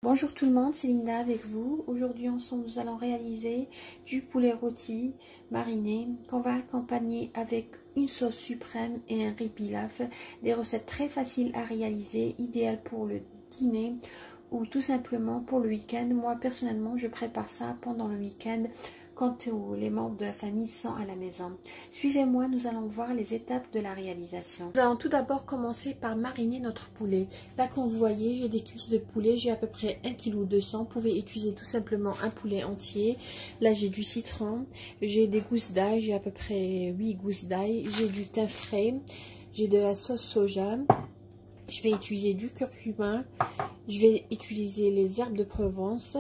Bonjour tout le monde, c'est Linda avec vous. Aujourd'hui ensemble nous allons réaliser du poulet rôti mariné qu'on va accompagner avec une sauce suprême et un riz pilaf. Des recettes très faciles à réaliser, idéales pour le dîner ou tout simplement pour le week-end. Moi personnellement je prépare ça pendant le week-end quand les membres de la famille sont à la maison. Suivez-moi, nous allons voir les étapes de la réalisation. Nous allons tout d'abord commencer par mariner notre poulet. Là, comme vous voyez, j'ai des cuisses de poulet, j'ai à peu près 1,2 kg. Vous pouvez utiliser tout simplement un poulet entier. Là, j'ai du citron, j'ai des gousses d'ail, j'ai à peu près 8 gousses d'ail, j'ai du thym frais, j'ai de la sauce soja. Je vais utiliser du curcuma, je vais utiliser les herbes de Provence,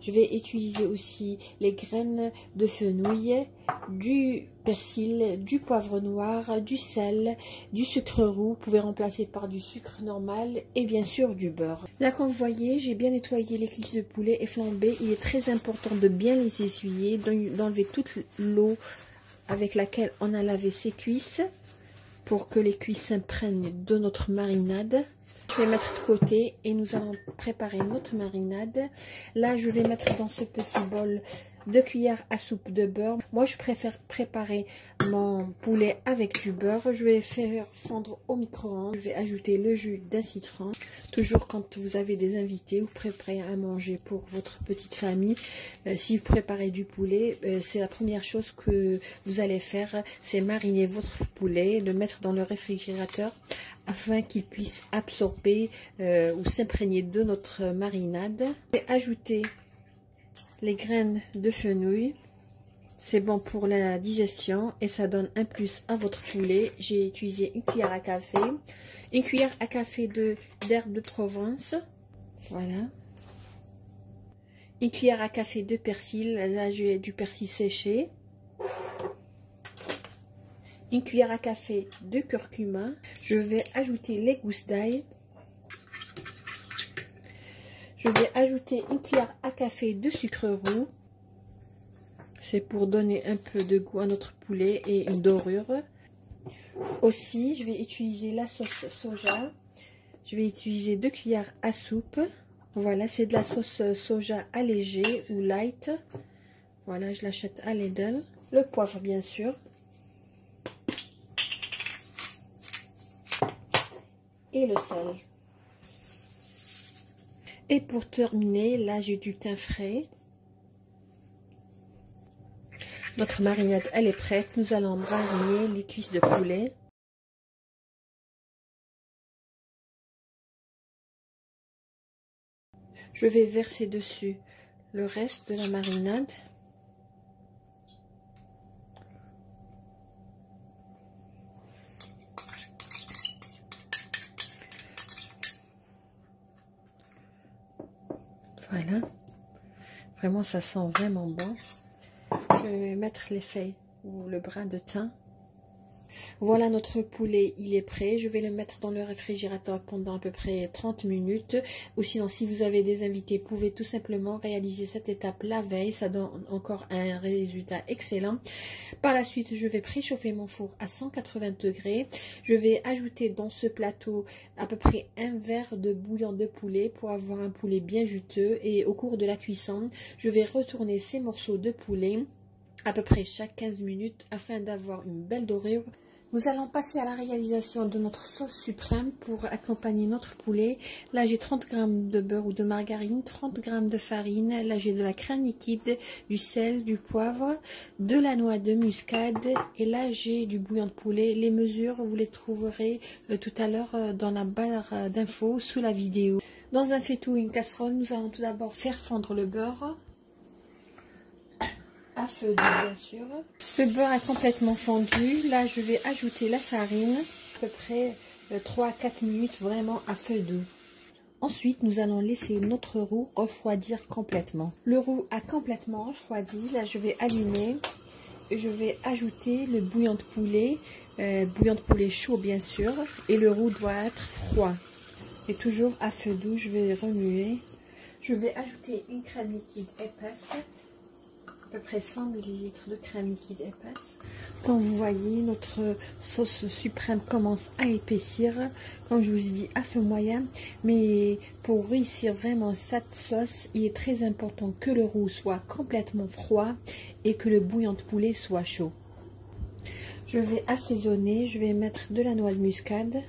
je vais utiliser aussi les graines de fenouil, du persil, du poivre noir, du sel, du sucre roux, vous pouvez remplacer par du sucre normal et bien sûr du beurre. Là comme vous voyez, j'ai bien nettoyé les cuisses de poulet et flambé. Il est très important de bien les essuyer, d'enlever toute l'eau avec laquelle on a lavé ces cuisses, pour que les cuisses s'imprègnent de notre marinade. Je vais mettre de côté et nous allons préparer notre marinade. Là, je vais mettre dans ce petit bol 2 cuillères à soupe de beurre. Moi, je préfère préparer mon poulet avec du beurre. Je vais faire fondre au micro-ondes. Je vais ajouter le jus d'un citron. Toujours quand vous avez des invités ou préparez à manger pour votre petite famille. Si vous préparez du poulet, c'est la première chose que vous allez faire. C'est mariner votre poulet, le mettre dans le réfrigérateur afin qu'il puisse absorber ou s'imprégner de notre marinade. Et ajouter les graines de fenouil, c'est bon pour la digestion et ça donne un plus à votre poulet. J'ai utilisé une cuillère à café, une cuillère à café d'herbes de Provence, voilà, une cuillère à café de persil, là j'ai du persil séché, une cuillère à café de curcuma. Je vais ajouter les gousses d'ail. Je vais ajouter une cuillère à café de sucre roux. C'est pour donner un peu de goût à notre poulet et une dorure. Aussi, je vais utiliser la sauce soja. Je vais utiliser 2 cuillères à soupe. Voilà, c'est de la sauce soja allégée ou light. Voilà, je l'achète à Lidl. Le poivre, bien sûr. Et le sel. Et pour terminer, là j'ai du thym frais. Notre marinade, elle est prête. Nous allons mariner les cuisses de poulet. Je vais verser dessus le reste de la marinade. Voilà, vraiment ça sent vraiment bon. Je vais mettre les feuilles ou le brin de thym. Voilà, notre poulet, il est prêt. Je vais le mettre dans le réfrigérateur pendant à peu près 30 minutes. Ou sinon, si vous avez des invités, vous pouvez tout simplement réaliser cette étape la veille. Ça donne encore un résultat excellent. Par la suite, je vais préchauffer mon four à 180 degrés. Je vais ajouter dans ce plateau à peu près un verre de bouillon de poulet pour avoir un poulet bien juteux. Et au cours de la cuisson, je vais retourner ces morceaux de poulet à peu près chaque 15 minutes afin d'avoir une belle dorure. Nous allons passer à la réalisation de notre sauce suprême pour accompagner notre poulet. Là, j'ai 30 g de beurre ou de margarine, 30 g de farine. Là, j'ai de la crème liquide, du sel, du poivre, de la noix de muscade. Et là, j'ai du bouillon de poulet. Les mesures, vous les trouverez tout à l'heure dans la barre d'infos sous la vidéo. Dans un faitout ou une casserole, nous allons tout d'abord faire fondre le beurre. À feu doux, bien sûr. Le beurre est complètement fondu. Là, je vais ajouter la farine, à peu près 3 à 4 minutes, vraiment à feu doux. Ensuite, nous allons laisser notre roux refroidir complètement. Le roux a complètement refroidi. Là, je vais allumer. Je vais ajouter le bouillon de poulet chaud, bien sûr. Et le roux doit être froid. Et toujours à feu doux, je vais remuer. Je vais ajouter une crème liquide épaisse. à peu près 100 ml de crème liquide épaisse. Comme vous voyez, notre sauce suprême commence à épaissir, comme je vous ai dit, à feu moyen. Mais pour réussir vraiment cette sauce, il est très important que le roux soit complètement froid et que le bouillon de poulet soit chaud. Je vais assaisonner, je vais mettre de la noix de muscade,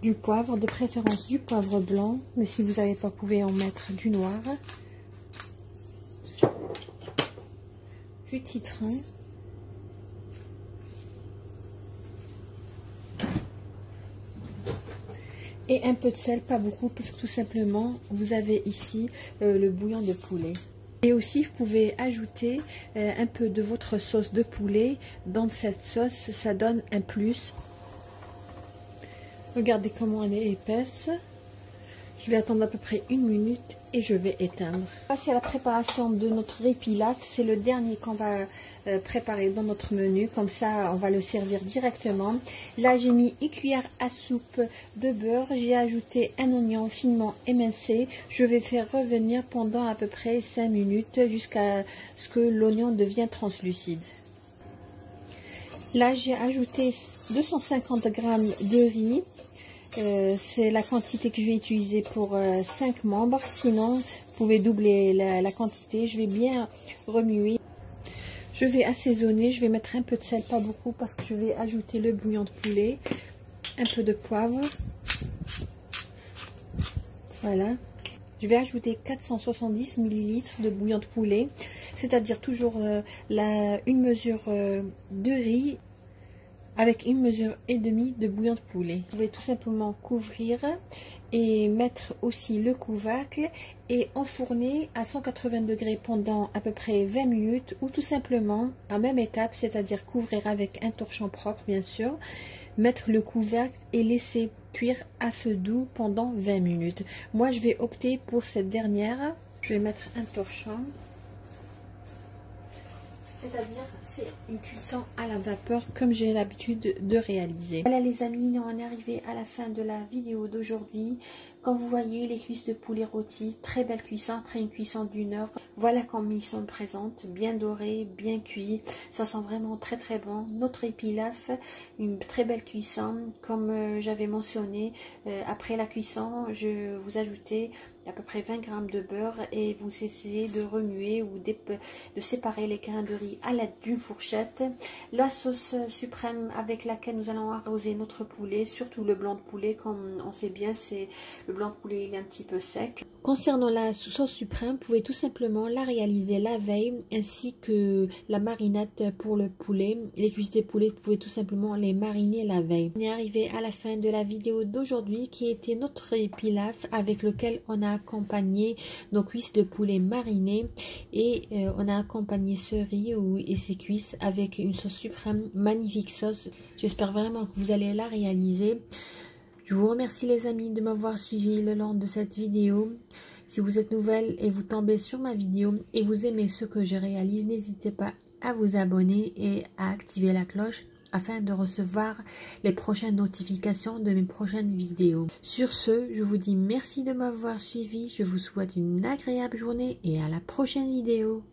du poivre, de préférence du poivre blanc, mais si vous n'avez pas, vous pouvez en mettre du noir, du citron, et un peu de sel, pas beaucoup, parce que tout simplement vous avez ici le bouillon de poulet. Et aussi vous pouvez ajouter un peu de votre sauce de poulet dans cette sauce, ça donne un plus. Regardez comment elle est épaisse. Je vais attendre à peu près 1 minute et je vais éteindre. Passer à la préparation de notre riz pilaf. C'est le dernier qu'on va préparer dans notre menu. Comme ça, on va le servir directement. Là, j'ai mis 1 cuillère à soupe de beurre. J'ai ajouté un oignon finement émincé. Je vais faire revenir pendant à peu près 5 minutes jusqu'à ce que l'oignon devienne translucide. Là, j'ai ajouté 250 g de riz. C'est la quantité que je vais utiliser pour 5 membres. Sinon, vous pouvez doubler la quantité. Je vais bien remuer. Je vais assaisonner. Je vais mettre un peu de sel, pas beaucoup, parce que je vais ajouter le bouillon de poulet. Un peu de poivre. Voilà. Je vais ajouter 470 ml de bouillon de poulet. C'est-à-dire toujours une mesure de riz avec 1 mesure et demie de bouillon de poulet. Vous pouvez tout simplement couvrir et mettre aussi le couvercle et enfourner à 180 degrés pendant à peu près 20 minutes ou tout simplement à même étape, c'est-à-dire couvrir avec un torchon propre bien sûr, mettre le couvercle et laisser cuire à feu doux pendant 20 minutes. Moi je vais opter pour cette dernière. Je vais mettre un torchon. C'est-à-dire, c'est une cuisson à la vapeur comme j'ai l'habitude de réaliser. Voilà les amis, on est arrivé à la fin de la vidéo d'aujourd'hui. Comme vous voyez, les cuisses de poulet rôti, très belle cuisson après une cuisson d'1 heure. Voilà comme ils sont présentes, bien dorés, bien cuits. Ça sent vraiment très très bon. Notre riz pilaf, une très belle cuisson. Comme j'avais mentionné, après la cuisson, je vous ajoutais à peu près 20 g de beurre et vous essayez de remuer ou de séparer les grains de riz à l'aide d'une fourchette. La sauce suprême avec laquelle nous allons arroser notre poulet, surtout le blanc de poulet, comme on sait bien, c'est le blanc de poulet, il est un petit peu sec. Concernant la sauce suprême, vous pouvez tout simplement la réaliser la veille, ainsi que la marinade pour le poulet. Les cuisses de poulet, vous pouvez tout simplement les mariner la veille. On est arrivé à la fin de la vidéo d'aujourd'hui qui était notre riz pilaf avec lequel on a accompagné nos cuisses de poulet marinées et on a accompagné ce riz et ses cuisses avec une sauce suprême, magnifique sauce. J'espère vraiment que vous allez la réaliser. Je vous remercie les amis de m'avoir suivi le long de cette vidéo. Si vous êtes nouvelle et vous tombez sur ma vidéo et vous aimez ce que je réalise, n'hésitez pas à vous abonner et à activer la cloche afin de recevoir les prochaines notifications de mes prochaines vidéos. Sur ce, je vous dis merci de m'avoir suivi. Je vous souhaite une agréable journée et à la prochaine vidéo.